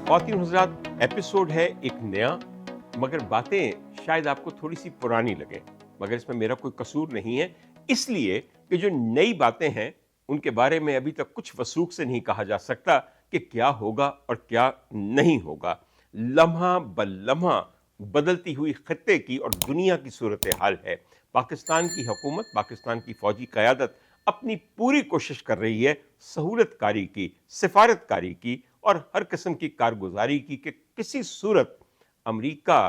ख़वातीन हज़रात, एपिसोड है एक नया, मगर बातें शायद आपको थोड़ी सी पुरानी लगें, मगर इसमें मेरा कोई कसूर नहीं है, इसलिए कि जो नई बातें हैं उनके बारे में अभी तक कुछ वसूख से नहीं कहा जा सकता कि क्या होगा और क्या नहीं होगा। लम्हा ब लम्हा बदलती हुई खत्ते की और दुनिया की सूरत हाल है। पाकिस्तान की हुकूमत, पाकिस्तान की फ़ौजी क़यादत अपनी पूरी कोशिश कर रही है सहूलतकारी की, सिफारतकारी की और हर किस्म की कारगुजारी की कि किसी सूरत अमेरिका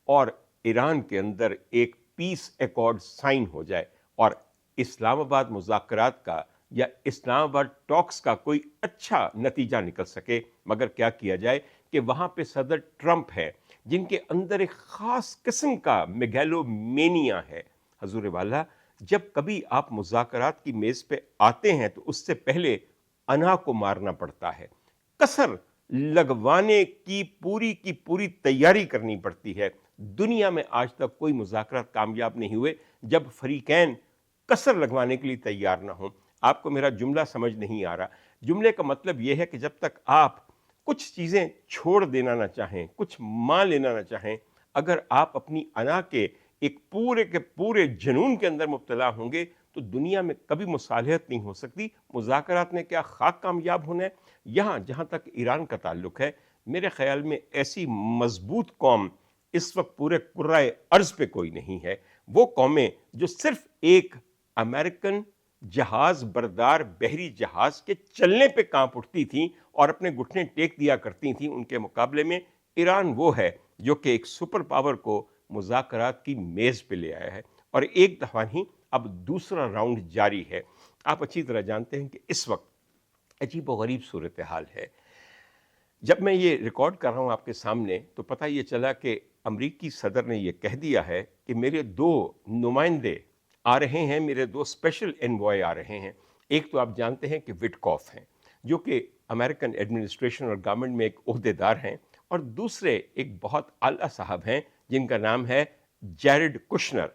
और ईरान के अंदर एक पीस एकॉर्ड साइन हो जाए और इस्लामाबाद मुज़ाकरात का या इस्लामाबाद टॉक्स का कोई अच्छा नतीजा निकल सके। मगर क्या किया जाए कि वहाँ पे सदर ट्रंप है जिनके अंदर एक ख़ास किस्म का मेगैलोमेनिया है। हजूर वाला, जब कभी आप मुज़ाकरात की मेज़ पे आते हैं तो उससे पहले अना को मारना पड़ता है, कसर लगवाने की पूरी तैयारी करनी पड़ती है। दुनिया में आज तक कोई मुज़ाकरात कामयाब नहीं हुए जब फरीकैन कसर लगवाने के लिए तैयार ना हो। आपको मेरा जुमला समझ नहीं आ रहा। जुमले का मतलब यह है कि जब तक आप कुछ चीज़ें छोड़ देना ना चाहें, कुछ मान लेना ना चाहें, अगर आप अपनी अना के एक पूरे के पूरे जुनून के अंदर मुब्तला होंगे तो दुनिया में कभी मुसालहत नहीं हो सकती। मुज़ाकरात ने क्या खाक कामयाब होना है। यहाँ जहाँ तक ईरान का ताल्लुक़ है, मेरे ख़्याल में ऐसी मजबूत कौम इस वक्त पूरे कुर्राए अर्ज़ पे कोई नहीं है। वो कौमें जो सिर्फ एक अमेरिकन जहाज़ बरदार बहरी जहाज़ के चलने पे कांप उठती थीं और अपने घुटने टेक दिया करती थीं, उनके मुकाबले में ईरान वो है जो कि एक सुपर पावर को मुज़ाकरात की मेज़ पे ले आया है और एक दफ़ा नहीं, अब दूसरा राउंड जारी है। आप अच्छी तरह जानते हैं कि इस वक्त अजीब व गरीब सूरत हाल है। जब मैं ये रिकॉर्ड कर रहा हूँ आपके सामने तो पता ये चला कि अमरीकी सदर ने ये कह दिया है कि मेरे 2 नुमाइंदे आ रहे हैं, मेरे 2 स्पेशल एनवॉय आ रहे हैं। एक तो आप जानते हैं कि विटकॉफ हैं जो कि अमेरिकन एडमिनिस्ट्रेशन और गवर्नमेंट में एक ओहदेदार हैं, और दूसरे एक बहुत आला साहब हैं जिनका नाम है जैरेड कुशनर।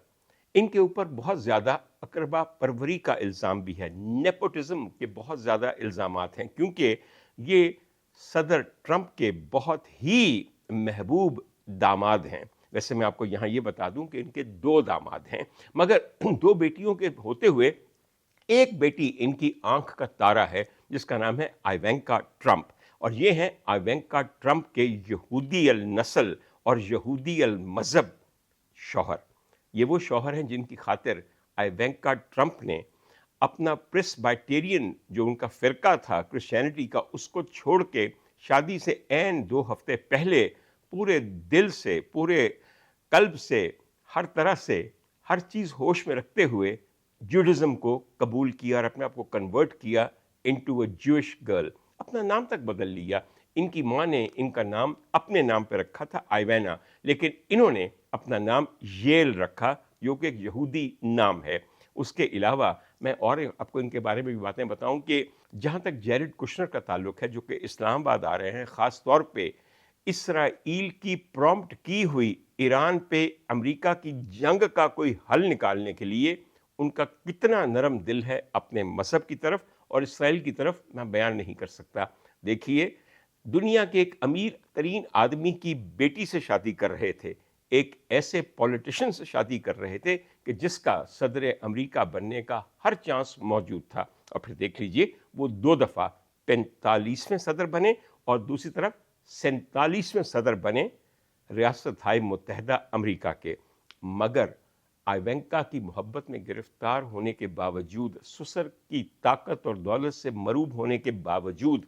इनके ऊपर बहुत ज़्यादा अकरबा परवरी का इल्ज़ाम भी है, नेपोटिज्म के बहुत ज़्यादा इल्ज़ामात हैं, क्योंकि ये सदर ट्रंप के बहुत ही महबूब दामाद हैं। वैसे मैं आपको यहाँ ये बता दूं कि इनके 2 दामाद हैं, मगर 2 बेटियों के होते हुए एक बेटी इनकी आंख का तारा है जिसका नाम है आइवेंका ट्रंप, और ये हैं आइवेंका ट्रंप के यहूदी अल नस्ल और यहूदी अल मज़हब शौहर। ये वो शौहर हैं जिनकी खातिर आइवेंका ट्रंप ने अपना प्रेस्बाइटेरियन जो उनका फ़िरका था क्रिश्चियनिटी का, उसको छोड़ के शादी से ऐन 2 हफ्ते पहले पूरे दिल से, पूरे कल्ब से, हर तरह से, हर चीज़ होश में रखते हुए जूडिज़म को कबूल किया और अपने आप को कन्वर्ट किया इनटू अ ज्यूइश गर्ल। अपना नाम तक बदल लिया। इनकी माँ ने इनका नाम अपने नाम पे रखा था आइवेना, लेकिन इन्होंने अपना नाम येल रखा जो कि एक यहूदी नाम है। उसके अलावा मैं और आपको इनके बारे में भी बातें बताऊं कि जहाँ तक जैरेड कुशनर का ताल्लुक़ है जो कि इस्लामाबाद आ रहे हैं, ख़ास तौर पे इसराइल की प्रॉम्प्ट की हुई ईरान पे अमेरिका की जंग का कोई हल निकालने के लिए उनका कितना नरम दिल है अपने मज़हब की तरफ और इसराइल की तरफ, मैं बयान नहीं कर सकता। देखिए, दुनिया के एक अमीर तरीन आदमी की बेटी से शादी कर रहे थे, एक ऐसे पॉलिटिशियन से शादी कर रहे थे कि जिसका सदर अमेरिका बनने का हर चांस मौजूद था, और फिर देख लीजिए वो 2 दफ़ा 45वें सदर बने और दूसरी तरफ 47वें सदर बने रियासत मुत्तहिदा अमेरिका के। मगर आइवेंका की मोहब्बत में गिरफ्तार होने के बावजूद, ससुर की ताकत और दौलत से मरूब होने के बावजूद,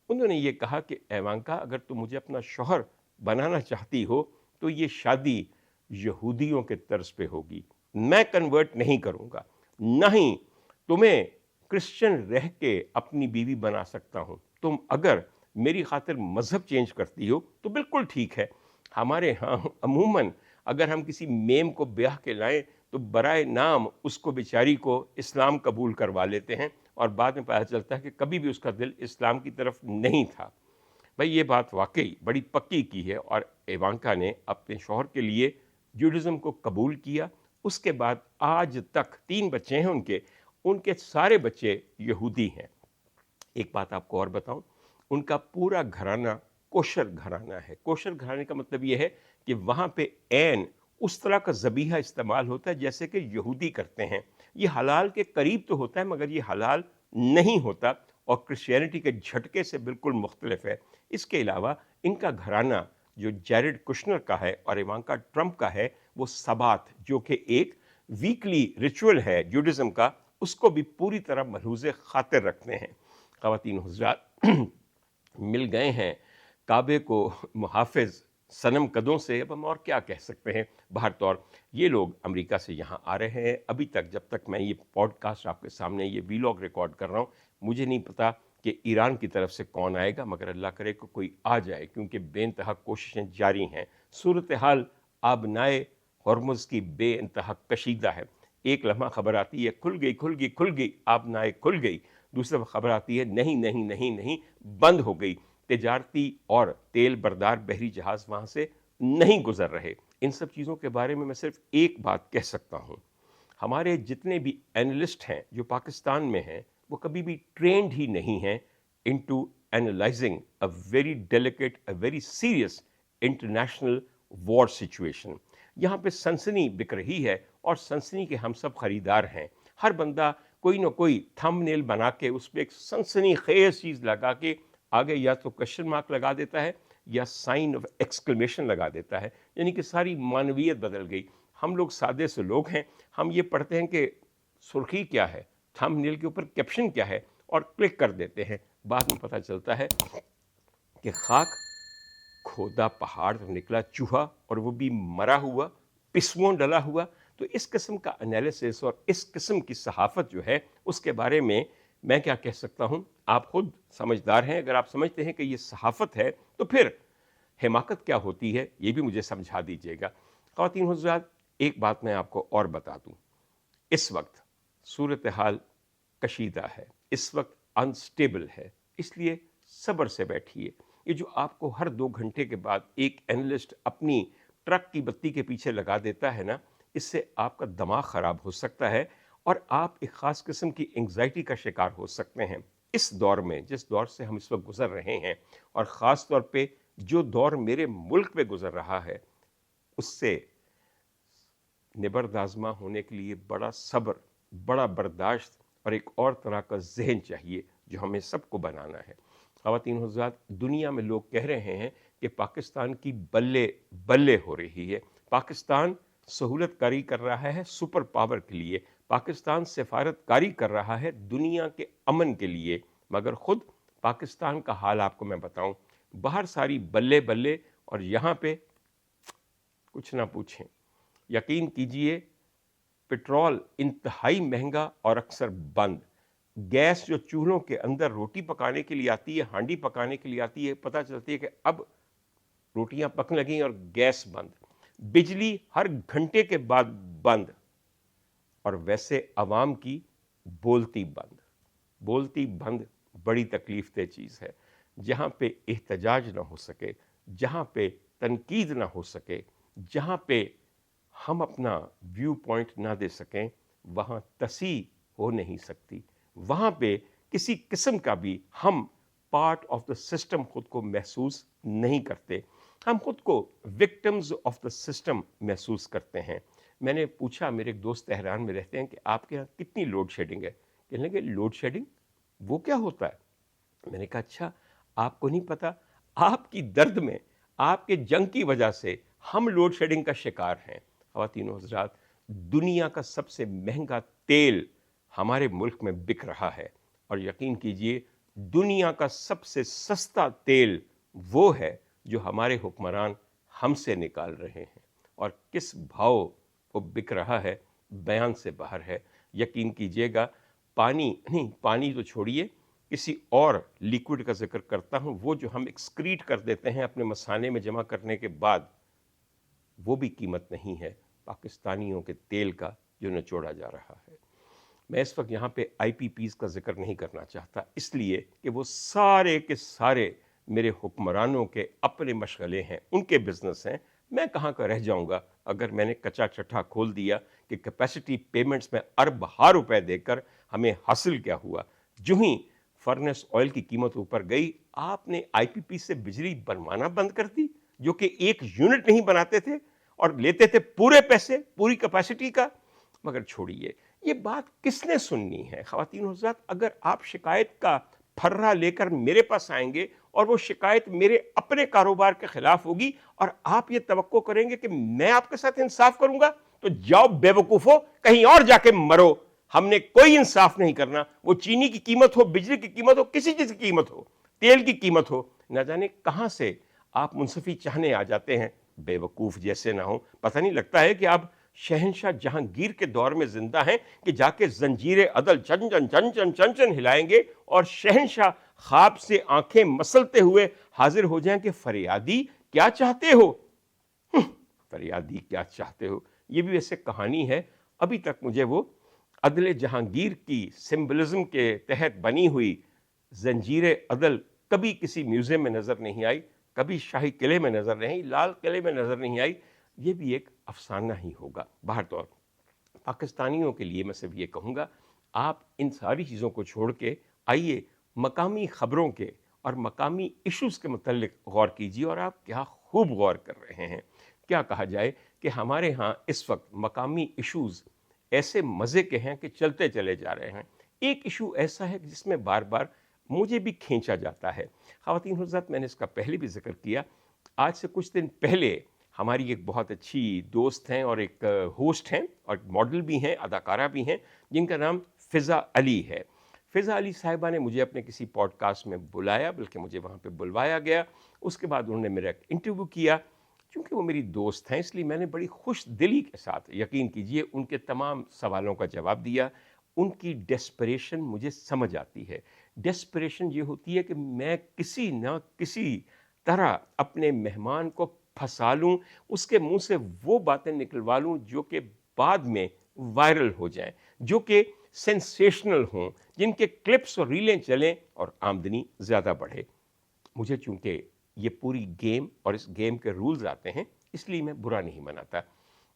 उन्होंने ये कहा कि इवांका, अगर तुम मुझे अपना शौहर बनाना चाहती हो तो ये शादी यहूदियों के तर्ज पे होगी, मैं कन्वर्ट नहीं करूँगा, ना ही तुम्हें क्रिश्चियन रह के अपनी बीवी बना सकता हूँ। तुम अगर मेरी खातिर मज़हब चेंज करती हो तो बिल्कुल ठीक है। हमारे यहाँ अमूमन अगर हम किसी मेम को ब्याह के लाएं तो बराए नाम उसको बेचारी को इस्लाम कबूल करवा लेते हैं और बाद में पता चलता है कि कभी भी उसका दिल इस्लाम की तरफ नहीं था। भाई ये बात वाकई बड़ी पक्की की है, और इवांका ने अपने शौहर के लिए जूडिज़म को कबूल किया। उसके बाद आज तक 3 बच्चे हैं उनके सारे बच्चे यहूदी हैं। एक बात आपको और बताऊं, उनका पूरा घराना کوشر گھرانہ ہے. کوشر گھرانے کا مطلب یہ ہے کہ وہاں پہ عین اس طرح کا ذبیحہ استعمال ہوتا ہے جیسے کہ یہودی کرتے ہیں. یہ حلال کے قریب تو ہوتا ہے مگر یہ حلال نہیں ہوتا اور کرسچینٹی کے جھٹکے سے بالکل مختلف ہے. اس کے علاوہ ان کا گھرانہ جو جیرڈ کشنر کا ہے اور ایوانکا ٹرمپ کا ہے وہ سبات جو کہ ایک ویکلی ریچول ہے جوڈزم کا, اس کو بھی پوری طرح ملحوظ خاطر رکھتے ہیں. خواتین حضرات, مل گئے ہیں کعبے کو محافظ صنم قدوں سے. اب ہم اور کیا کہہ سکتے ہیں. بہر طور یہ لوگ امریکہ سے یہاں آ رہے ہیں. ابھی تک جب تک میں یہ پوڈ کاسٹ آپ کے سامنے یہ ویلاگ ریکارڈ کر رہا ہوں مجھے نہیں پتا کہ ایران کی طرف سے کون آئے گا, مگر اللہ کرے کہ کوئی آ جائے کیونکہ بے انتہا کوششیں جاری ہیں. صورتحال آبنائے ہرمز کی بے انتہا کشیدہ ہے. ایک لمحہ خبر آتی ہے کھل گئی کھل گئی کھل گئی, آبنائے کھل گئی. دوسرا خبر آتی ہے نہیں نہیں نہیں نہیں بند ہو گئی. تجارتی اور تیل بردار بحری جہاز وہاں سے نہیں گزر رہے. ان سب چیزوں کے بارے میں صرف ایک بات کہہ سکتا ہوں, ہمارے جتنے بھی اینالسٹ ہیں جو پاکستان میں ہیں وہ کبھی بھی ٹرینڈ ہی نہیں ہیں into analysing a very delicate a very serious international war situation. یہاں پہ سنسنی بک رہی ہے اور سنسنی کے ہم سب خریدار ہیں. ہر بندہ کوئی نہ کوئی تھم نیل بنا کے اس پہ ایک سنسنی خیز چیز لگا کے آگے یا تو کوشچن مارک لگا دیتا ہے یا سائن آف ایکسکلیمیشن لگا دیتا ہے. یعنی کہ ساری معنویت بدل گئی. ہم لوگ سادے سے لوگ ہیں, ہم یہ پڑھتے ہیں کہ سرخی کیا ہے, تھم نیل کے اوپر کیپشن کیا ہے اور کلک کر دیتے ہیں. بعد میں پتہ چلتا ہے کہ خاک کھودا پہاڑ نکلا چوہا اور وہ بھی مرا ہوا, پسووں ڈلا ہوا. تو اس قسم کا انالیسس اور اس قسم کی صحافت جو ہے اس کے بارے میں کیا کہہ سکتا ہوں. آپ خود سمجھدار ہیں. اگر آپ سمجھتے ہیں کہ یہ صحافت ہے تو پھر حماقت کیا ہوتی ہے یہ بھی مجھے سمجھا دیجیے گا. خواتین حضرات, ایک بات میں آپ کو اور بتا دوں. اس وقت صورتحال کشیدہ ہے, اس وقت انسٹیبل ہے, اس لیے صبر سے بیٹھیے. یہ جو آپ کو ہر 2 گھنٹے کے بعد ایک اینالسٹ اپنی ٹرک کی بتی کے پیچھے لگا دیتا ہے نا, اس سے آپ کا دماغ خراب ہو سکتا ہے اور آپ ایک خاص قسم کی انگزائٹی کا شکار ہو سکتے ہیں. اس دور میں, جس دور سے ہم اس وقت گزر رہے ہیں, اور خاص طور پہ جو دور میرے ملک پہ گزر رہا ہے, اس سے نبردآزما ہونے کے لیے بڑا صبر, بڑا برداشت اور ایک اور طرح کا ذہن چاہیے جو ہمیں سب کو بنانا ہے. خواتین حضرات, دنیا میں لوگ کہہ رہے ہیں کہ پاکستان کی بلے بلے ہو رہی ہے. پاکستان سہولت کاری کر رہا ہے سپر پاور کے لیے, پاکستان سفارت کاری کر رہا ہے دنیا کے امن کے لیے, مگر خود پاکستان کا حال آپ کو میں بتاؤں, باہر ساری بلے بلے اور یہاں پہ کچھ نہ پوچھیں. یقین کیجئے پٹرول انتہائی مہنگا اور اکثر بند. گیس جو چولہوں کے اندر روٹی پکانے کے لیے آتی ہے, ہانڈی پکانے کے لیے آتی ہے, پتہ چلتی ہے کہ اب روٹیاں پکنے لگیں اور گیس بند. بجلی ہر گھنٹے کے بعد بند, اور ویسے عوام کی بولتی بند. بولتی بند بڑی تکلیف دہ چیز ہے. جہاں پہ احتجاج نہ ہو سکے, جہاں پہ تنقید نہ ہو سکے, جہاں پہ ہم اپنا ویو پوائنٹ نہ دے سکیں, وہاں تصحیح ہو نہیں سکتی. وہاں پہ کسی قسم کا بھی ہم پارٹ آف دا سسٹم خود کو محسوس نہیں کرتے. ہم خود کو وکٹمز آف دا سسٹم محسوس کرتے ہیں. میں نے پوچھا, میرے ایک دوست تہران میں رہتے ہیں, کہ آپ کے یہاں کتنی لوڈ شیڈنگ ہے؟ کہنے لگے لوڈ شیڈنگ وہ کیا ہوتا ہے؟ میں نے کہا اچھا آپ کو نہیں پتا, آپ کی درد میں, آپ کے جنگ کی وجہ سے ہم لوڈ شیڈنگ کا شکار ہیں. خواتین و حضرات, دنیا کا سب سے مہنگا تیل ہمارے ملک میں بک رہا ہے, اور یقین کیجئے دنیا کا سب سے سستا تیل وہ ہے جو ہمارے حکمران ہم سے نکال رہے ہیں, اور کس بھاؤ وہ بک رہا ہے بیان سے باہر ہے. یقین کیجئے گا پانی نہیں, پانی تو چھوڑیے, کسی اور لیکوڈ کا ذکر کرتا ہوں, وہ جو ہم ایکسکریٹ کر دیتے ہیں اپنے مثانے میں جمع کرنے کے بعد, وہ بھی قیمت نہیں ہے پاکستانیوں کے تیل کا جو نچوڑا جا رہا ہے. میں اس وقت یہاں پہ آئی پی پیز کا ذکر نہیں کرنا چاہتا, اس لیے کہ وہ سارے کے سارے میرے حکمرانوں کے اپنے مشغلے ہیں, ان کے بزنس ہیں. میں کہاں کا رہ جاؤں گا اگر میں نے کچا چٹھا کھول دیا کہ کیپیسٹی پیمنٹس میں ارب ہار روپے دے کر ہمیں حاصل کیا ہوا. جو ہی फर्नेस ऑयल की कीमत ऊपर गई, आपने आईपीपी से बिजली बनवाना बंद कर दी, जो कि एक यूनिट नहीं बनाते थे और लेते थे पूरे पैसे, पूरी कैपेसिटी का। मगर छोड़िए, ये बात किसने सुननी है ख़वातीन और हज़रात। अगर आप शिकायत का फर्रा लेकर मेरे पास आएंगे और वो शिकायत मेरे अपने कारोबार के खिलाफ होगी और आप ये तवक्को करेंगे कि मैं आपके साथ इंसाफ करूंगा, तो जाओ बेवकूफो, कहीं और जाके मरो। हमने कोई इंसाफ नहीं करना। वो चीनी की कीमत हो, बिजली की कीमत हो, किसी चीज की कीमत हो, तेल की कीमत हो, न जाने कहां से आप मुंसफी चाहने आ जाते हैं। बेवकूफ जैसे ना हो। पता नहीं लगता है कि आप शहंशाह जहांगीर के दौर में जिंदा हैं कि जाके जंजीरे अदल चन चन चन चन चन चन हिलाएंगे और शहंशाह ख्वाब से आंखें मसलते हुए हाजिर हो जाएं कि फरियादी क्या चाहते हो। फरियादी क्या चाहते हो, ये भी वैसे कहानी है। अभी तक मुझे वो अदल जहांगीर की सिंबलिज्म के तहत बनी हुई जंजीरे अदल कभी किसी म्यूजियम में नजर नहीं आई, कभी शाही किले में नजर नहीं, लाल किले में नजर नहीं आई। ये भी एक अफसाना ही होगा। बाहर तौर पाकिस्तानियों के लिए मैं सिर्फ ये कहूँगा, आप इन सारी चीज़ों को छोड़ के आइए मकामी ख़बरों के और मकामी इश्यूज़ के मुतल्लिक गौर कीजिए। और आप क्या खूब गौर कर रहे हैं। क्या कहा जाए कि हमारे यहाँ इस वक्त मकामी इश्यूज़ ऐसे मज़े के हैं कि चलते चले जा रहे हैं। एक इशू ऐसा है जिसमें बार बार मुझे भी खींचा जाता है। ख़वातीन हज़रात, मैंने इसका पहले भी जिक्र किया। आज से कुछ दिन पहले हमारी एक बहुत अच्छी दोस्त हैं और एक होस्ट हैं और मॉडल भी हैं, अदाकारा भी हैं, जिनका नाम फ़िज़ा अली है। फ़िज़ा अली साहिबा ने मुझे अपने किसी पॉडकास्ट में बुलाया, बल्कि मुझे वहाँ पे बुलवाया गया। उसके बाद उन्होंने मेरा एक इंटरव्यू किया। चूँकि वो मेरी दोस्त हैं, इसलिए मैंने बड़ी खुश दिली के साथ, यकीन कीजिए, उनके तमाम सवालों का जवाब दिया। उनकी डेस्परेशन मुझे समझ आती है। डेस्परेशन ये होती है कि मैं किसी न किसी तरह अपने मेहमान को फंसा लूँ, उसके मुंह से वो बातें निकलवा लूँ जो कि बाद में वायरल हो जाएं, जो कि सेंसेशनल हों, जिनके क्लिप्स और रीलें चलें और आमदनी ज़्यादा बढ़े। मुझे चूँकि ये पूरी गेम और इस गेम के रूल्स आते हैं, इसलिए मैं बुरा नहीं मनाता।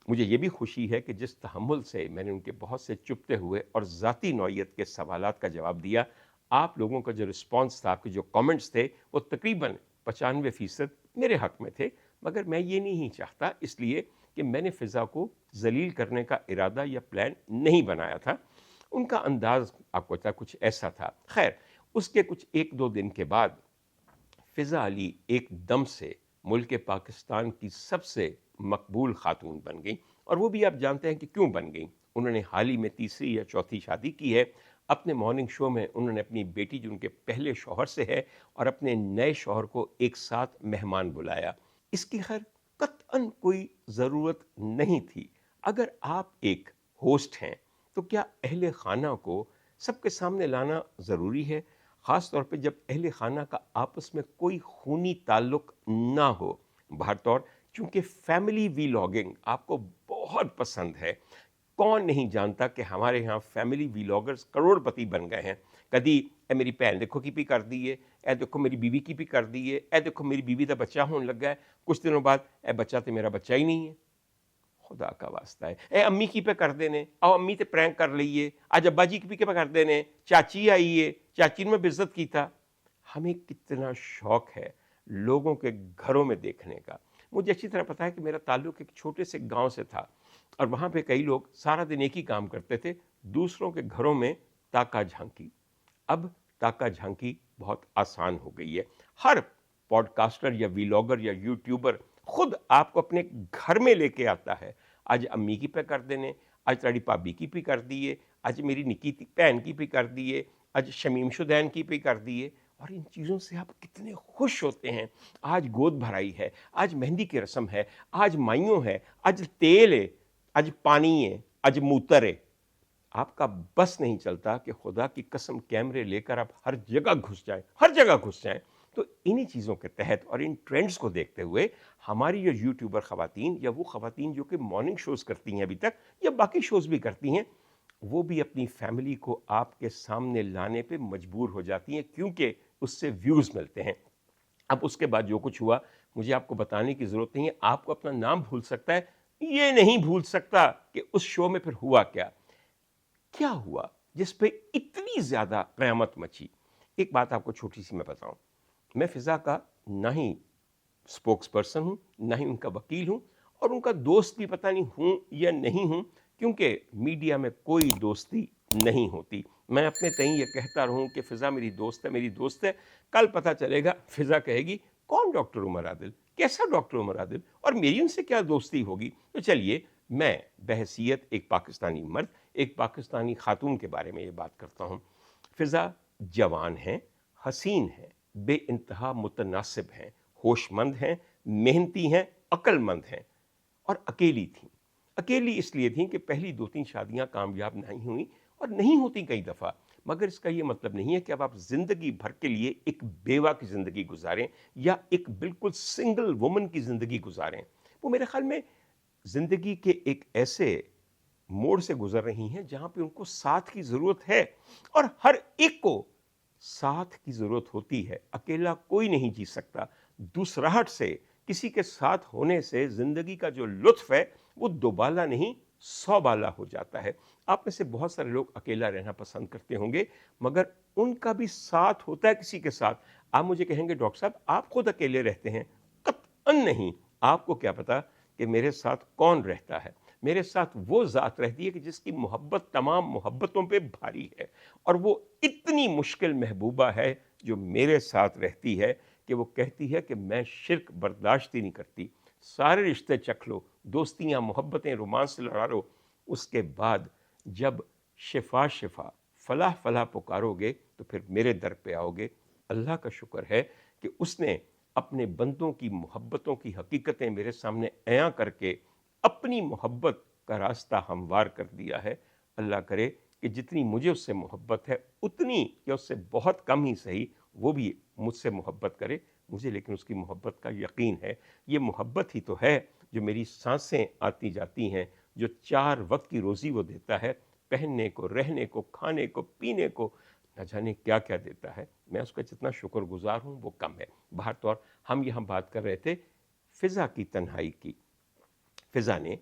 मुझे ये भी खुशी है कि जिस तहम्मुल से मैंने उनके बहुत से चुपते हुए और ज़ाती नौइयत के सवालात का जवाब दिया, आप लोगों का जो रिस्पॉन्स था, आपके जो कमेंट्स थे, वो तकरीबन 95% मेरे हक़ में थे। मगर मैं ये नहीं चाहता, इसलिए कि मैंने फ़िज़ा को ज़लील करने का इरादा या प्लान नहीं बनाया था। उनका अंदाज़ आपको पता कुछ ऐसा था। खैर, उसके कुछ 1-2 दिन के बाद फ़िज़ा अली एकदम से मुल्क पाकिस्तान की सबसे मकबूल खातून बन गई। और वो भी आप जानते हैं कि क्यों बन गई। उन्होंने हाल ही में तीसरी या चौथी शादी की है। अपने मॉर्निंग शो में उन्होंने अपनी बेटी, जो उनके पहले शौहर से है, और अपने नए शौहर को एक साथ मेहमान बुलाया। इसकी खैर कतअन कोई ज़रूरत नहीं थी। अगर आप एक होस्ट हैं तो क्या अहले खाना को सबके सामने लाना ज़रूरी है, ख़ास तौर पे जब अहले खाना का आपस में कोई खूनी ताल्लुक़ ना हो। बाहर तौर चूँकि फैमिली वीलॉगिंग आपको बहुत पसंद है। कौन नहीं जानता कि हमारे यहाँ फैमिली वीलॉगर्स करोड़पति बन गए हैं। कदी ए मेरी भैन देखो की भी कर दी है, ए देखो मेरी बीवी की भी कर दी है, ए देखो मेरी बीवी का बच्चा होने लग गया है। कुछ दिनों बाद ए बच्चा तो मेरा बच्चा ही नहीं है। खुदा का वास्ता है, ए अम्मी की पे कर देने, आओ अम्मी ते प्रैंक कर लीए, आज अब्बा जी की भी पे कर देने, चाची आई है, चाची ने मैं बेइज्जत की था। हमें कितना शौक है लोगों के घरों में देखने का। मुझे अच्छी तरह पता है कि मेरा ताल्लुक़ एक छोटे से गांव से था और वहाँ पे कई लोग सारा दिन एक ही काम करते थे, दूसरों के घरों में ताका झांकी। अब ताका झांकी बहुत आसान हो गई है। हर पॉडकास्टर या वीलॉगर या यूट्यूबर खुद आपको अपने घर में लेके आता है। आज अम्मी की पे कर देने, आज ताड़ी भाभी की भी कर दिए, आज मेरी निकी भैन की भी कर दिए, आज शमीम शुदैन की भी कर दिए। और इन चीज़ों से आप कितने खुश होते हैं। आज गोद भराई है, आज मेहंदी की रस्म है, आज माइयों है, आज तेल है, आज पानी है, आज मूतर है। आपका बस नहीं चलता कि खुदा की कसम कैमरे लेकर आप हर जगह घुस जाएं, हर जगह घुस जाएं। तो इन्हीं चीज़ों के तहत और इन ट्रेंड्स को देखते हुए हमारी जो यूट्यूबर ख़वातीन या वो ख़वातीन जो कि मॉर्निंग शोज़ करती हैं अभी तक, या बाकी शोज़ भी करती हैं, वो भी अपनी फैमिली को आपके सामने लाने पे मजबूर हो जाती हैं, क्योंकि उससे व्यूज़ मिलते हैं। अब उसके बाद जो कुछ हुआ मुझे आपको बताने की ज़रूरत नहीं है। आपको अपना नाम भूल सकता है, ये नहीं भूल सकता कि उस शो में फिर हुआ क्या। क्या हुआ जिस पे इतनी ज़्यादा क़यामत मची। एक बात आपको छोटी सी मैं बताऊं, मैं फिज़ा का ना ही स्पोक्स पर्सन हूँ, ना ही उनका वकील हूँ, और उनका दोस्त भी पता नहीं हूँ या नहीं हूँ, क्योंकि मीडिया में कोई दोस्ती नहीं होती। मैं अपने तईं ये कहता रहूँ कि फ़िज़ा मेरी दोस्त है, मेरी दोस्त है, कल पता चलेगा फ़िज़ा कहेगी कौन डॉक्टर उमर आदिल, कैसा डॉक्टर उमर आदिल, और मेरी उनसे क्या दोस्ती होगी। तो चलिए, मैं बहैसियत एक पाकिस्तानी मर्द, एक पाकिस्तानी खातून के बारे में ये बात करता हूँ। फ़िज़ा जवान हैं, हसीन हैं, बेइंतहा मुतनासिब हैं, होशमंद हैं, मेहनती हैं, अक्लमंद हैं, और अकेली थीं। अकेली इसलिए थीं कि पहली 2-3 शादियां कामयाब नहीं हुई, और नहीं होती कई दफ़ा, मगर इसका ये मतलब नहीं है कि अब आप ज़िंदगी भर के लिए एक बेवा की ज़िंदगी गुजारें या एक बिल्कुल सिंगल वुमन की ज़िंदगी गुजारें। वो मेरे ख्याल में ज़िंदगी के एक ऐसे मोड़ से गुजर रही हैं जहां पे उनको साथ की ज़रूरत है, और हर एक को साथ की ज़रूरत होती है। अकेला कोई नहीं जी सकता। दूसराहट से, किसी के साथ होने से ज़िंदगी का जो लुत्फ़ है वो दोबाला नहीं 100 बाला हो जाता है। आप में से बहुत सारे लोग अकेला रहना पसंद करते होंगे, मगर उनका भी साथ होता है किसी के साथ। आप मुझे कहेंगे डॉक्टर साहब आप खुद अकेले रहते हैं। कतई नहीं। आपको क्या पता कि मेरे साथ कौन रहता है। मेरे साथ वो ज़ात रहती है कि जिसकी मोहब्बत तमाम मोहब्बतों पे भारी है, और वो इतनी मुश्किल महबूबा है जो मेरे साथ रहती है कि वो कहती है कि मैं शिर्क बर्दाश्त ही नहीं करती। सारे रिश्ते चख लो, दोस्तियाँ, मोहब्बतें, रोमांस लड़ा लो, उसके बाद जब शिफा शिफा फलाह फलाह पुकारोगे तो फिर मेरे दर पे आओगे। अल्लाह का शुक्र है कि उसने अपने बंदों की मोहब्बतों की हकीकतें मेरे सामने अयां करके अपनी मोहब्बत का रास्ता हमवार कर दिया है। अल्लाह करे कि जितनी मुझे उससे मोहब्बत है उतनी या उससे बहुत कम ही सही वो भी मुझसे मोहब्बत करे। मुझे लेकिन उसकी मोहब्बत का यकीन है। ये मोहब्बत ही तो है जो मेरी सांसें आती जाती हैं, जो 4 वक्त की रोज़ी वो देता है, पहनने को, रहने को, खाने को, पीने को, न जाने क्या क्या देता है। मैं उसका जितना शुक्रगुजार हूँ वो कम है। बहर तौर हम यहाँ बात कर रहे थे फ़िज़ा की तन्हाई की। फ़िज़ा ने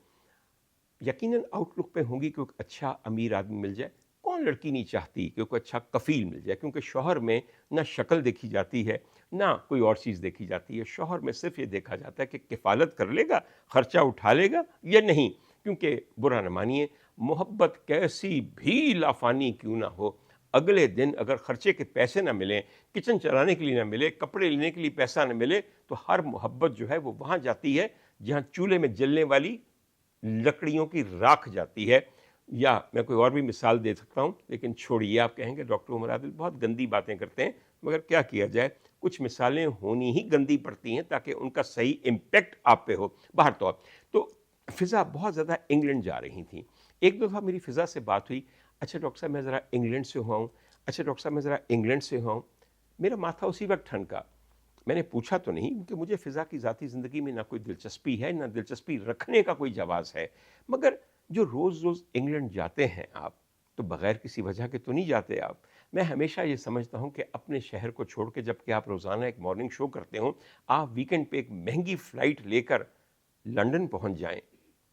यकीनन आउटलुक पे होंगी कि एक अच्छा अमीर आदमी मिल जाए। कौन लड़की नहीं चाहती कि कोई अच्छा कफ़ील मिल जाए, क्योंकि शौहर में ना शक्ल देखी जाती है ना कोई और चीज़ देखी जाती है। शौहर में सिर्फ ये देखा जाता है कि किफ़ालत कर लेगा, ख़र्चा उठा लेगा या नहीं। क्योंकि बुरा न मानिए, मोहब्बत कैसी भी लाफानी क्यों ना हो, अगले दिन अगर ख़र्चे के पैसे ना मिलें, किचन चलाने के लिए ना मिले, कपड़े लेने के लिए पैसा ना मिले, तो हर मोहब्बत जो है वो वहाँ जाती है जहाँ चूल्हे में जलने वाली लकड़ियों की राख जाती है। या मैं कोई और भी मिसाल दे सकता हूँ, लेकिन छोड़िए। आप कहेंगे डॉक्टर उमर आदिल बहुत गंदी बातें करते हैं, मगर क्या किया जाए, कुछ मिसालें होनी ही गंदी पड़ती हैं ताकि उनका सही इम्पैक्ट आप पे हो। बाहर तौर तो फ़िज़ा बहुत ज़्यादा इंग्लैंड जा रही थी। एक दफ़ा मेरी फ़िज़ा से बात हुई, अच्छा डॉक्टर साहब मैं ज़रा इंग्लैंड से हुआ हूँ, अच्छा डॉक्टर साहब मैं ज़रा इंग्लैंड से हुआ हूँ। मेरा माथा उसी वक्त ठनका। मैंने पूछा तो नहीं, क्योंकि मुझे फ़िज़ा की ज़ाती ज़िंदगी में ना कोई दिलचस्पी है, ना दिलचस्पी रखने का कोई जवाज़ है। मगर जो रोज़ रोज़ इंग्लैंड जाते हैं आप, तो बग़ैर किसी वजह के तो नहीं जाते आप। मैं हमेशा ये समझता हूँ कि अपने शहर को छोड़ के, जबकि आप रोज़ाना एक मॉर्निंग शो करते हो, आप वीकेंड पे एक महंगी फ़्लाइट लेकर लंदन पहुँच जाएँ,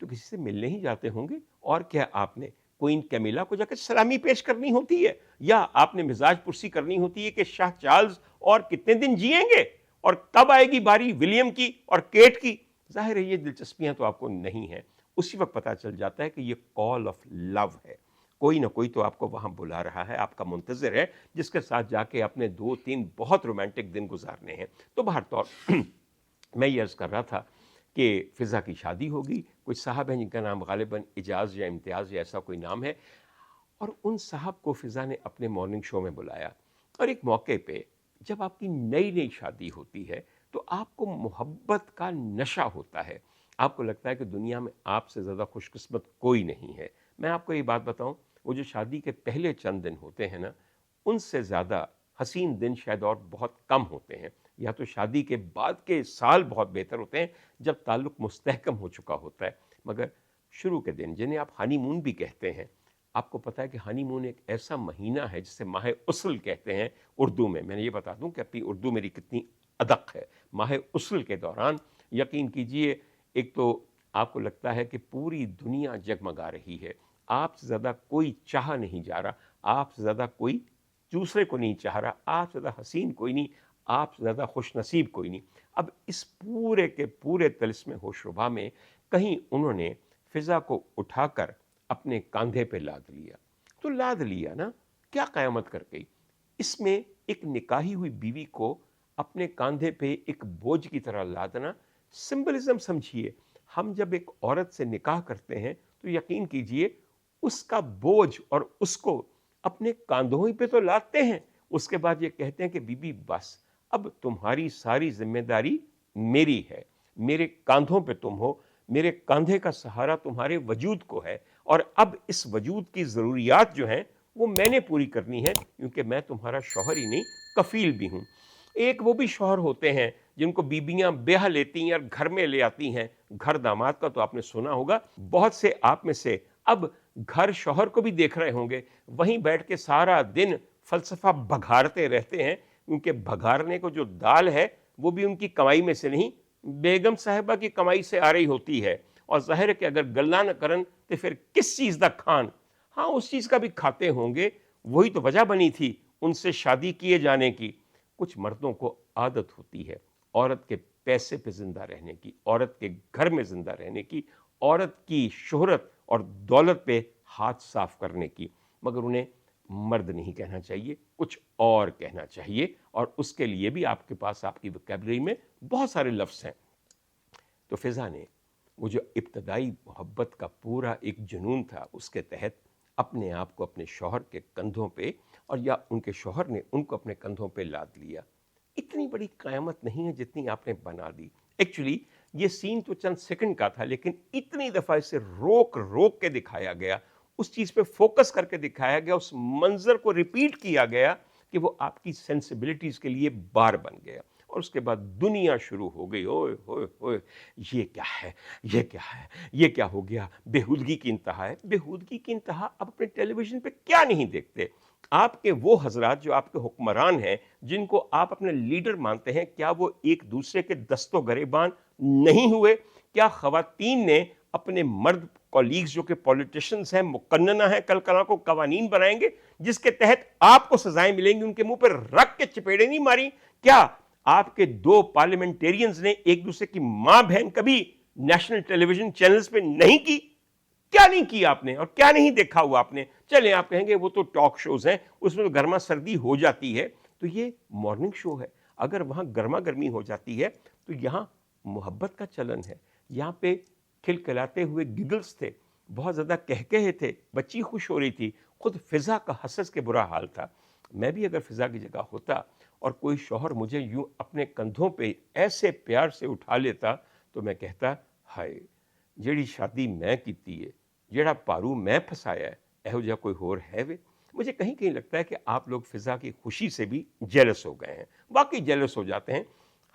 तो किसी से मिलने ही जाते होंगे। और क्या आपने क्वीन कैमिला को जाकर सलामी पेश करनी होती है, या आपने मिजाज पुरसी करनी होती है कि शाह चार्ल्स और कितने दिन जिएंगे और कब आएगी बारी विलियम की और केट की। जाहिर है ये दिलचस्पियां तो आपको नहीं है। उसी वक्त पता चल जाता है कि ये कॉल ऑफ लव है। कोई ना कोई तो आपको वहां बुला रहा है, आपका मुंतज़िर है, जिसके साथ जाके अपने 2-3 बहुत रोमांटिक दिन गुजारने हैं। तो बहर तौर मैं ये अर्ज़ कर रहा था कि फ़िज़ा की शादी होगी, कोई साहब हैं जिनका नाम गालिबन इजाज़ या इम्तियाज़ या ऐसा कोई नाम है, और उन साहब को फ़िज़ा ने अपने मॉर्निंग शो में बुलाया। और एक मौके पे जब आपकी नई नई शादी होती है तो आपको मोहब्बत का नशा होता है। आपको लगता है कि दुनिया में आपसे ज़्यादा खुशकिस्मत कोई नहीं है। मैं आपको ये बात बताऊं, वो जो शादी के पहले चंद दिन होते हैं ना, उनसे ज़्यादा हसीन दिन शायद और बहुत कम होते हैं। या तो शादी के बाद के साल बहुत बेहतर होते हैं जब ताल्लुक़ मुस्तहकम हो चुका होता है, मगर शुरू के दिन, जिन्हें आप हनीमून भी कहते हैं, आपको पता है कि हनीमून एक ऐसा महीना है जिसे माह उस्ल कहते हैं उर्दू में। मैंने ये बता दूं कि अपनी उर्दू मेरी कितनी अदक है। माह उस्ल के दौरान यकीन कीजिए, एक तो आपको लगता है कि पूरी दुनिया जगमगा रही है, आपसे ज़्यादा कोई चाह नहीं जा रहा, आपसे ज़्यादा कोई दूसरे को नहीं चाह रहा, आपसे ज़्यादा हसीन कोई नहीं, आपसे ज़्यादा खुश नसीब कोई नहीं। अब इस पूरे के पूरे तिलिस्म होशरुबा में कहीं उन्होंने फिज़ा को उठाकर अपने कांधे पे लाद लिया। तो लाद लिया ना, क्या क़यामत कर गई। इसमें एक निकाही हुई बीवी को अपने कांधे पे एक बोझ की तरह लादना, सिंबलिज्म समझिए। हम जब एक औरत से निकाह करते हैं तो यकीन कीजिए उसका बोझ और उसको अपने कांधों ही पे तो लादते हैं, उसके बाद ये कहते हैं कि बीबी बस अब तुम्हारी सारी जिम्मेदारी मेरी है, मेरे कांधों पे तुम हो, मेरे कांधे का सहारा तुम्हारे वजूद को है, और अब इस वजूद की ज़रूरियात जो हैं वो मैंने पूरी करनी है, क्योंकि मैं तुम्हारा शौहर ही नहीं कफील भी हूँ। एक वो भी शौहर होते हैं जिनको बीबियां ब्याह लेती हैं और घर में ले आती हैं, घर दामाद का तो आपने सुना होगा। बहुत से आप में से अब घर शौहर को भी देख रहे होंगे, वहीं बैठ के सारा दिन फलसफा भगारते रहते हैं, क्योंकि भगारने को जो दाल है वो भी उनकी कमाई में से नहीं, बेगम साहिबा की कमाई से आ रही होती है। और ज़ाहिर है कि अगर गल्ला न करन तो फिर किस चीज़ का खान, हाँ उस चीज़ का भी खाते होंगे, वही तो वजह बनी थी उनसे शादी किए जाने की। कुछ मर्दों को आदत होती है औरत के पैसे पे जिंदा रहने की, औरत के घर में जिंदा रहने की, औरत की शोहरत और दौलत पे हाथ साफ करने की, मगर उन्हें मर्द नहीं कहना चाहिए, कुछ और कहना चाहिए, और उसके लिए भी आपके पास आपकी वोकैबुलरी में बहुत सारे लफ्ज़ हैं। तो फिज़ा ने वो जो इब्तदाई मोहब्बत का पूरा एक जुनून था, उसके तहत अपने आप को अपने शौहर के कंधों पे, और या उनके शौहर ने उनको अपने कंधों पे लाद लिया। इतनी बड़ी क़यामत नहीं है जितनी आपने बना दी। एक्चुअली ये सीन तो चंद सेकंड का था, लेकिन इतनी दफ़ा इसे रोक रोक के दिखाया गया, उस चीज़ पे फोकस करके दिखाया गया, उस मंजर को रिपीट किया गया कि वो आपकी सेंसिबिलिटीज़ के लिए बार बन गया। और उसके बाद दुनिया शुरू हो गई, ओए होए होए, ये क्या है, ये क्या है, ये क्या हो गया, बेहूदगी की इंतहा है। बेहूदगी की इंतहा अब अपने टेलीविज़न पे क्या नहीं देखते। आपके वो हजरात जो आपके हुक्मरान हैं, जिनको आप अपने लीडर मानते हैं, क्या वो एक दूसरे के दस्तो गरेबान नहीं हुए? क्या खवातीन ने अपने मर्द कॉलीग्स जो कि पॉलिटिशियंस हैं, मुकन्नना है, कल कला को कवानीन बनाएंगे जिसके तहत आपको सजाएं मिलेंगी, उनके मुंह पर रख के चपेड़े नहीं मारी? क्या आपके दो पार्लियामेंटेरियंस ने एक दूसरे की मां बहन कभी नेशनल टेलीविजन चैनल्स पे नहीं की? क्या नहीं किया आपने, और क्या नहीं देखा हुआ आपने? चले आप कहेंगे वो तो टॉक शोज हैं, उसमें तो गर्मा सर्दी हो जाती है, तो ये मॉर्निंग शो है। अगर वहां गर्मा गर्मी हो जाती है तो यहाँ मोहब्बत का चलन है। यहाँ पे खिलखिलाते हुए गिगल्स थे, बहुत ज़्यादा कहकहे थे, बच्ची खुश हो रही थी, खुद फिज़ा का हंस के बुरा हाल था। मैं भी अगर फिज़ा की जगह होता और कोई शौहर मुझे यूं अपने कंधों पे ऐसे प्यार से उठा लेता तो मैं कहता, हाय ਜਿਹੜੀ शादी मैं की है, जेड़ा पारू मैं फसाया है, एहो जिहा कोई होर है वे। मुझे कहीं कहीं लगता है कि आप लोग फिज़ा की खुशी से भी जेलस हो गए हैं, वाकई जेलस हो जाते हैं।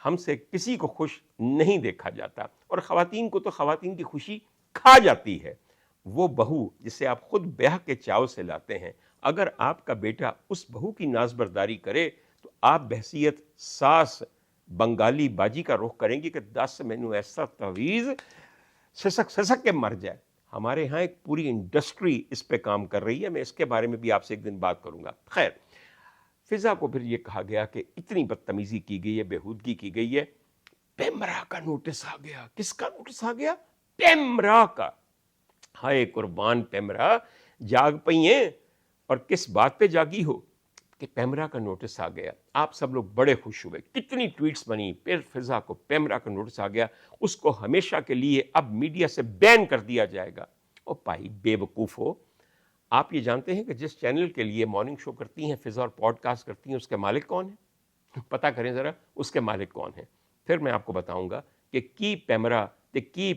हमसे किसी को खुश नहीं देखा जाता, और ख़वातीन को तो ख़वातीन की खुशी खा जाती है। वो बहू जिसे आप खुद ब्याह के चाव से लाते हैं, अगर आपका बेटा उस बहू की नाजबरदारी करे तो आप बहसीयत सास बंगाली बाजी का रुख करेंगी कि 10 मैनू ऐसा तवीज़ सिसक सिसक के मर जाए। हमारे यहाँ एक पूरी इंडस्ट्री इस पे काम कर रही है, मैं इसके बारे में भी आपसे एक दिन बात करूंगा। खैर, फिज़ा को फिर ये कहा गया कि इतनी बदतमीजी की गई है, बेहूदगी की गई है। पेमरा का नोटिस आ गया। किसका नोटिस आ गया? पेमरा का। हाय कुर्बान पेमरा, जाग पई हैं, और किस बात पे जागी हो कि पेमरा का नोटिस आ गया। आप सब लोग बड़े खुश हुए, कितनी ट्वीट्स बनी, फिर फिज़ा को पेमरा का नोटिस आ गया, उसको हमेशा के लिए अब मीडिया से बैन कर दिया जाएगा। ओ भाई बेवकूफ़ हो, आप ये जानते हैं कि जिस चैनल के लिए मॉर्निंग शो करती हैं फिज़ा और पॉडकास्ट करती हैं, उसके मालिक कौन है? पता करें ज़रा उसके मालिक कौन है। फिर मैं आपको बताऊंगा कि की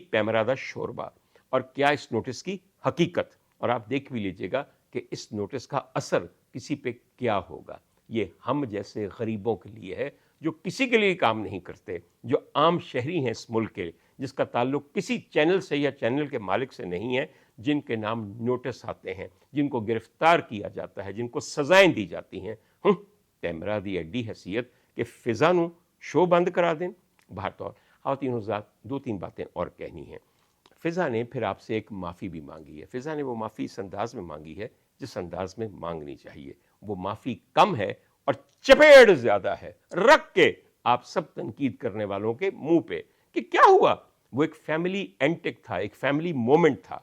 पैमरा दा शोरबा, और क्या इस नोटिस की हकीकत, और आप देख भी लीजिएगा कि इस नोटिस का असर किसी पे क्या होगा। ये हम जैसे गरीबों के लिए है, जो किसी के लिए काम नहीं करते, जो आम शहरी हैं इस मुल्क के, जिसका ताल्लुक किसी चैनल से या चैनल के मालिक से नहीं है, जिनके नाम नोटिस आते हैं, जिनको गिरफ्तार किया जाता है, जिनको सजाएं दी जाती हैं। पैमरा दी एडी हैसियत कि फिज़ा नू शो बंद करा दें। बाहर तौर ख़वातीन हज़रात, 2-3 बातें और कहनी हैं। फिज़ा ने फिर आपसे एक माफ़ी भी मांगी है। फिज़ा ने वो माफ़ी इस अंदाज़ में मांगी है जिस अंदाज़ में मांगनी चाहिए। وہ معافی کم ہے اور چپیڑ زیادہ ہے، رکھ کے آپ سب تنقید کرنے والوں کے منہ پہ کہ کیا ہوا، وہ ایک فیملی اینٹک تھا، ایک فیملی مومنٹ تھا۔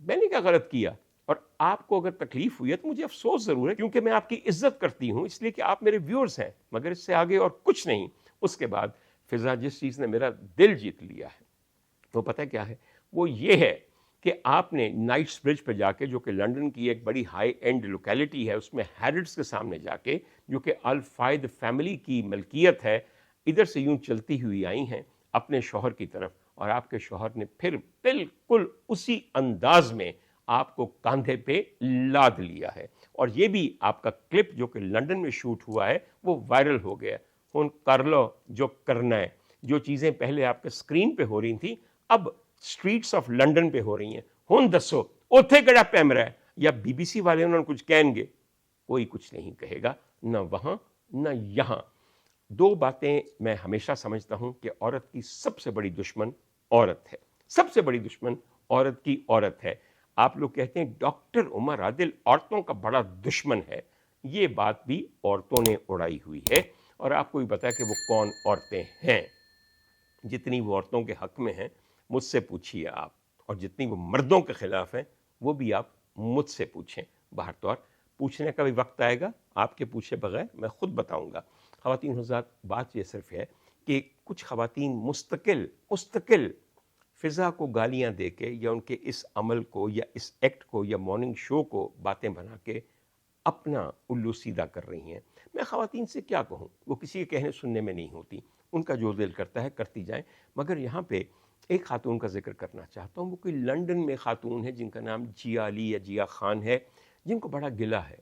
میں نے کیا غلط کیا؟ اور آپ کو اگر تکلیف ہوئی ہے تو مجھے افسوس ضرور ہے، کیونکہ میں آپ کی عزت کرتی ہوں، اس لیے کہ آپ میرے ویورز ہیں، مگر اس سے آگے اور کچھ نہیں۔ اس کے بعد فضا، جس چیز نے میرا دل جیت لیا ہے وہ پتہ کیا ہے؟ وہ یہ ہے کہ آپ نے نائٹس برج پہ جا کے، جو کہ لنڈن کی ایک بڑی ہائی اینڈ لوکیلٹی ہے، اس میں ہیرڈس کے سامنے جا کے، جو کہ الفائد فیملی کی ملکیت ہے، ادھر سے یوں چلتی ہوئی آئی ہیں اپنے شوہر کی طرف، اور آپ کے شوہر نے پھر بالکل اسی انداز میں آپ کو کاندھے پہ لاد لیا ہے۔ اور یہ بھی آپ کا کلپ جو کہ لنڈن میں شوٹ ہوا ہے وہ وائرل ہو گیا۔ ہن کر لو جو کرنا ہے، جو چیزیں پہلے آپ کے سکرین پہ ہو رہی تھیں اب سٹریٹس آف لنڈن پہ ہو رہی ہیں۔ ہن دسو اوتھے کیڑا پیمرا ہے؟ یا بی بی سی والے انہوں نے کچھ کہیں گے؟ کوئی کچھ نہیں کہے گا، نہ وہاں نہ یہاں۔ دو باتیں میں ہمیشہ سمجھتا ہوں کہ عورت کی سب سے بڑی دشمن عورت ہے، سب سے بڑی دشمن عورت کی عورت ہے۔ آپ لوگ کہتے ہیں ڈاکٹر عمر عادل عورتوں کا بڑا دشمن ہے، یہ بات بھی عورتوں نے اڑائی ہوئی ہے، اور آپ کو بھی پتا ہے کہ وہ کون عورتیں ہیں۔ جتنی وہ عورتوں کے حق میں ہیں مجھ سے پوچھیے آپ، اور جتنی وہ مردوں کے خلاف ہیں وہ بھی آپ مجھ سے پوچھیں۔ باہر طور پوچھنے کا بھی وقت آئے گا، آپ کے پوچھے بغیر میں خود بتاؤں گا۔ خواتین حضرات، بات یہ صرف ہے کہ کچھ خواتین مستقل فضا کو گالیاں دے کے، یا ان کے اس عمل کو یا اس ایکٹ کو یا مارننگ شو کو باتیں بنا کے اپنا الو سیدھا کر رہی ہیں۔ میں خواتین سے کیا کہوں، وہ کسی کے کہنے سننے میں نہیں ہوتی، ان کا جو دل کرتا ہے کرتی جائیں۔ مگر یہاں پہ ایک خاتون کا ذکر کرنا چاہتا ہوں، وہ کوئی لنڈن میں خاتون ہے جن کا نام جیا علی یا جیا خان ہے، جن کو بڑا گلہ ہے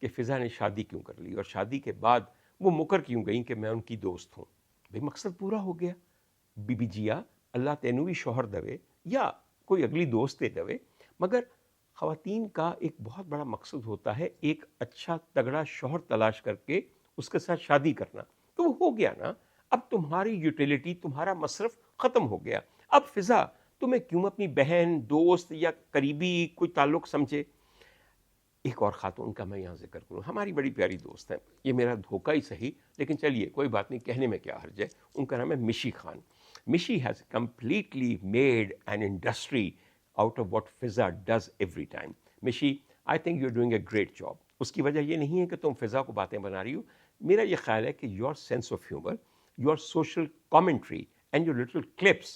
کہ فضا نے شادی کیوں کر لی، اور شادی کے بعد وہ مکر کیوں گئیں کہ میں ان کی دوست ہوں۔ بھئی مقصد پورا ہو گیا، بی بی جیا اللہ تینوں بھی شوہر دوے یا کوئی اگلی دوست دوے، مگر خواتین کا ایک بہت بڑا مقصد ہوتا ہے ایک اچھا تگڑا شوہر تلاش کر کے اس کے ساتھ شادی کرنا۔ تو وہ ہو گیا نا، اب تمہاری یوٹیلیٹی، تمہارا مصرف ختم ہو گیا۔ اب فضا تمہیں کیوں اپنی بہن، دوست یا قریبی کوئی تعلق سمجھے۔ ایک اور خاتون کا میں یہاں ذکر کروں، ہماری بڑی پیاری دوست ہے، یہ میرا دھوکہ ہی صحیح، لیکن چلیے کوئی بات نہیں، کہنے میں کیا حرج ہے۔ ان کا نام ہے مشی خان۔ مشی has completely made an industry out of what Fiza does every time. Mishi I think you're doing a great job. اس کی وجہ یہ نہیں ہے کہ تم فضا کو باتیں بنا رہی ہو، میرا یہ خیال ہے کہ your sense of humor, your social commentary and your little clips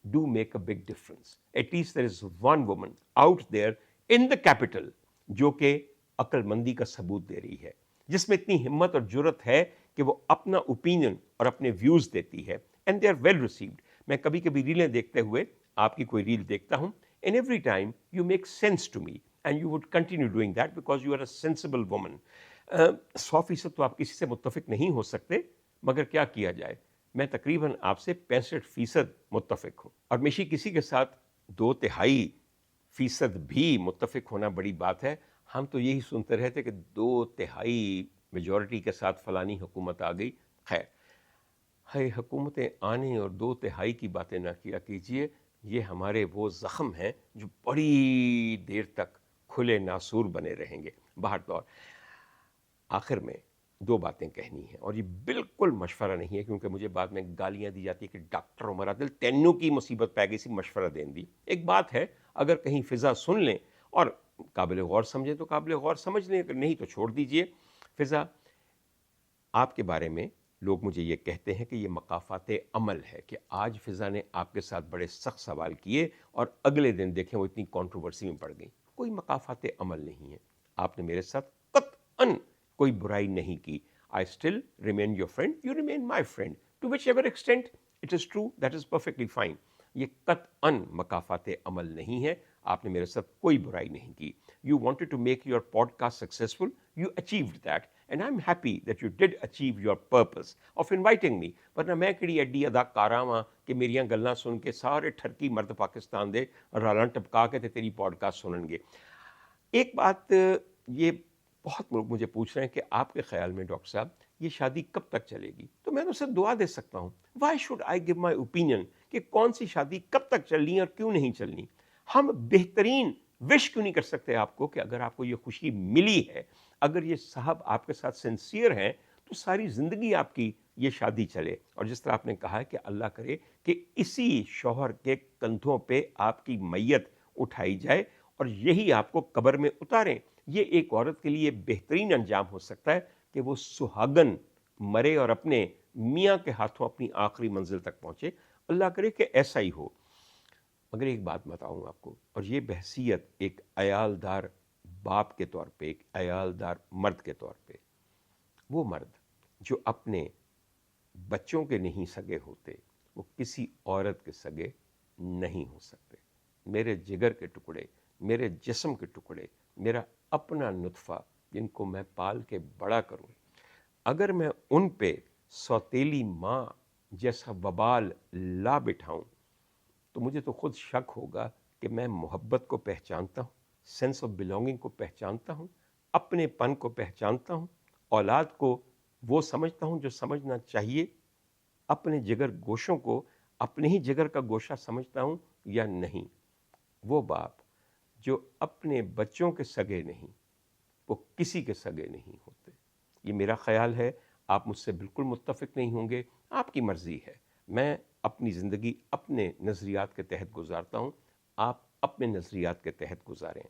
do make a big difference. At least there is one woman out there in the capital جو کہ عقل مندی کا ثبوت دے رہی ہے، جس میں اتنی ہمت اور جرت ہے کہ وہ اپنا اوپینین اور اپنے ویوز دیتی ہے، and they are well received. میں کبھی کبھی ریلیں دیکھتے ہوئے آپ کی کوئی ریل دیکھتا ہوں، and every time you make sense to me and you would continue doing that because you are a sensible woman. 100% تو آپ کسی سے متفق نہیں ہو سکتے، مگر کیا کیا جائے، میں تقریباً آپ سے 65% متفق ہوں، اور مشی کسی کے ساتھ 2/3% بھی متفق ہونا بڑی بات ہے۔ ہم تو یہی سنتے رہتے کہ 2/3 میجورٹی کے ساتھ فلانی حکومت آ گئی۔ خیر، ہے حکومتیں آنے اور 2/3 کی باتیں نہ کیا کیجیے، یہ ہمارے وہ زخم ہیں جو بڑی دیر تک کھلے ناسور بنے رہیں گے۔ باہر طور آخر میں 2 باتیں کہنی ہیں، اور یہ بالکل مشورہ نہیں ہے، کیونکہ مجھے بعد میں گالیاں دی جاتی ہے کہ ڈاکٹر عمر عادل تینوں کی مصیبت پہ گئی سی مشورہ دین دی۔ ایک بات ہے، اگر کہیں فضا سن لیں اور قابل غور سمجھیں تو قابل غور سمجھ لیں، اگر نہیں تو چھوڑ دیجئے۔ فضا، آپ کے بارے میں لوگ مجھے یہ کہتے ہیں کہ یہ مقافات عمل ہے، کہ آج فضا نے آپ کے ساتھ بڑے سخت سوال کیے اور اگلے دن دیکھیں وہ اتنی کنٹروورسی میں پڑ گئی۔ کوئی مقافات عمل نہیں ہے، آپ نے میرے ساتھ قطعاً کوئی برائی نہیں کی۔ I still remain your friend, you remain my friend. To whichever extent it is true, that is perfectly fine. یہ قطعاً مقافات عمل نہیں ہے، آپ نے میرے ساتھ کوئی برائی نہیں کی۔ You wanted to make your podcast successful, you achieved that, and I'm happy that you did achieve your purpose of inviting me. ورنہ میں کڑی ایڈی ادا کاراں کہ میریاں گلاں سن کے سارے ٹھرکی مرد پاکستان دے رالاں ٹپکا کے تے تیری پوڈ کاسٹ سنن گے۔ ایک بات یہ بہت لوگ مجھے پوچھ رہے ہیں کہ آپ کے خیال میں ڈاکٹر صاحب یہ شادی کب تک چلے گی؟ تو میں اسے دعا دے سکتا ہوں، why should I give my opinion کہ کون سی شادی کب تک چلنی اور کیوں نہیں چلنی۔ ہم بہترین وش کیوں نہیں کر سکتے آپ کو کہ اگر آپ کو یہ خوشی ملی ہے، اگر یہ صاحب آپ کے ساتھ سنسیئر ہیں تو ساری زندگی آپ کی یہ شادی چلے. اور جس طرح آپ نے کہا ہے کہ اللہ کرے کہ اسی شوہر کے کندھوں پہ آپ کی میت اٹھائی جائے اور یہی آپ کو قبر میں اتاریں. یہ ایک عورت کے لیے بہترین انجام ہو سکتا ہے کہ وہ سہاگن مرے اور اپنے میاں کے ہاتھوں اپنی آخری منزل تک پہنچے. اللہ کرے کہ ایسا ہی ہو. مگر ایک بات بتاؤں آپ کو, اور یہ بحثیت ایک عیالدار باپ کے طور پہ, ایک عیالدار مرد کے طور پہ, وہ مرد جو اپنے بچوں کے نہیں سگے ہوتے وہ کسی عورت کے سگے نہیں ہو سکتے. میرے جگر کے ٹکڑے, میرے جسم کے ٹکڑے, میرا اپنا نطفہ جن کو میں پال کے بڑا کروں, اگر میں ان پہ سوتیلی ماں جیسا وبال لا بٹھاؤں تو مجھے تو خود شک ہوگا کہ میں محبت کو پہچانتا ہوں, سینس آف بلونگنگ کو پہچانتا ہوں, اپنے پن کو پہچانتا ہوں, اولاد کو وہ سمجھتا ہوں جو سمجھنا چاہیے, اپنے جگر گوشوں کو اپنے ہی جگر کا گوشہ سمجھتا ہوں یا نہیں. وہ باپ جو اپنے بچوں کے سگے نہیں وہ کسی کے سگے نہیں ہوتے. یہ میرا خیال ہے, آپ مجھ سے بالکل متفق نہیں ہوں گے, آپ کی مرضی ہے. میں اپنی زندگی اپنے نظریات کے تحت گزارتا ہوں, آپ اپنے نظریات کے تحت گزاریں.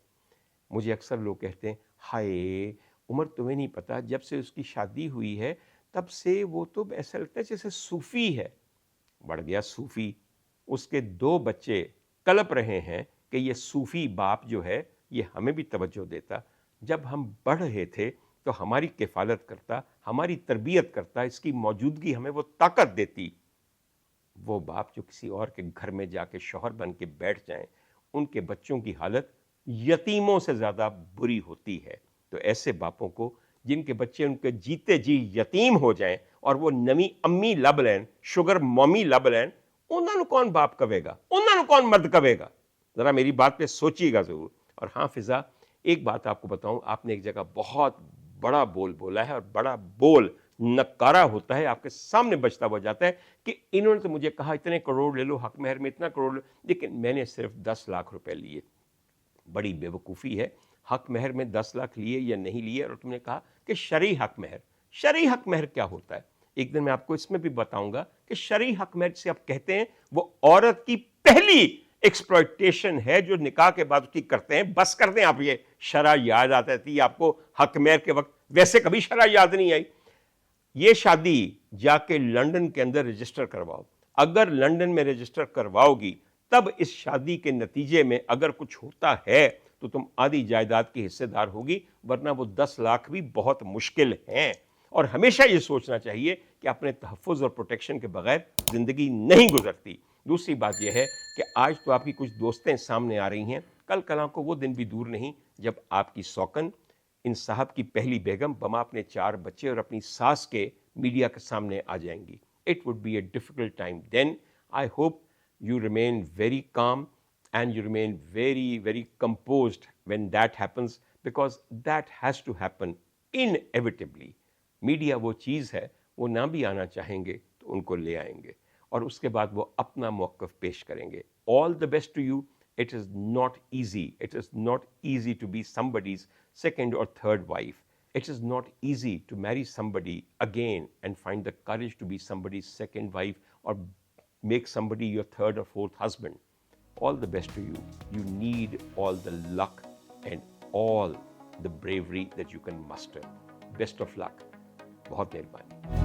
مجھے اکثر لوگ کہتے ہیں ہائے عمر تمہیں نہیں پتا جب سے اس کی شادی ہوئی ہے تب سے وہ تو ایسا لگتا ہے جیسے صوفی ہے. بڑھ گیا صوفی. اس کے 2 بچے کلپ رہے ہیں کہ یہ صوفی باپ جو ہے یہ ہمیں بھی توجہ دیتا. جب ہم بڑھ رہے تھے تو ہماری کفالت کرتا, ہماری تربیت کرتا, اس کی موجودگی ہمیں وہ طاقت دیتی. وہ باپ جو کسی اور کے گھر میں جا کے شوہر بن کے بیٹھ جائیں, ان کے بچوں کی حالت یتیموں سے زیادہ بری ہوتی ہے. تو ایسے باپوں کو جن کے بچے ان کے جیتے جی یتیم ہو جائیں اور وہ نمی امی لب لین, شوگر مومی لب لین, انہوں نے کون باپ کہے گا, انہوں نے کون مرد کہے گا؟ ذرا میری بات پہ سوچیے گا ضرور. اور ہاں فضا, ایک بات آپ کو بتاؤں, آپ نے ایک جگہ بہت بڑا بول بولا ہے, اور بڑا بول نکارا ہوتا ہے, آپ کے سامنے بجتا ہوا جاتا ہے کہ انہوں نے تو مجھے کہا اتنے کروڑ لے لو, حق مہر میں اتنا کروڑ لے, لیکن میں نے صرف 10 لاکھ روپے لیے. بڑی بے وقوفی ہے. حق مہر میں 10 لاکھ لیے یا نہیں لیے, اور تم نے کہا کہ شرعی حق مہر. شرعی حق مہر کیا ہوتا ہے؟ ایک دن میں آپ کو اس میں بھی بتاؤں گا کہ شرعی حق مہر سے آپ کہتے ہیں وہ عورت کی پہلی ایکسپلائٹیشن ہے جو نکاح کے بعد اس کی کرتے ہیں. بس کر دیں آپ, یہ شرع یاد آتی تھی آپ کو حق مہر کے وقت, ویسے کبھی شرع یاد نہیں آئی. یہ شادی جا کے لنڈن کے اندر رجسٹر کرواؤ. اگر لنڈن میں رجسٹر کرواؤ گی تب اس شادی کے نتیجے میں اگر کچھ ہوتا ہے تو تم آدھی جائیداد کی حصے دار ہوگی, ورنہ وہ 10 لاکھ بھی بہت مشکل ہیں. اور ہمیشہ یہ سوچنا چاہیے کہ اپنے تحفظ اور پروٹیکشن کے بغیر زندگی نہیں گزرتی. دوسری بات یہ ہے کہ آج تو آپ کی کچھ دوستیں سامنے آ رہی ہیں, کل کلاں کو وہ دن بھی دور نہیں جب آپ کی سوکن, ان صاحب کی پہلی بیگم بما اپنے 4 بچے اور اپنی ساس کے میڈیا کے سامنے آ جائیں گی. It would be a difficult time then. I hope you remain very calm and you remain very, very composed when that happens, because that has to happen inevitably. Media وہ چیز ہے, وہ نہ بھی آنا چاہیں گے تو ان کو لے آئیں گے, اور اس کے بعد وہ اپنا موقف پیش کریں گے. All the best to you. It is not easy. It is not easy to be somebody's second or third wife. It is not easy to marry somebody again and find the courage to be somebody's second wife or make somebody your third or fourth husband. All the best to you. You need all the luck and all the bravery that you can muster. Best of luck. بہت مہربانی.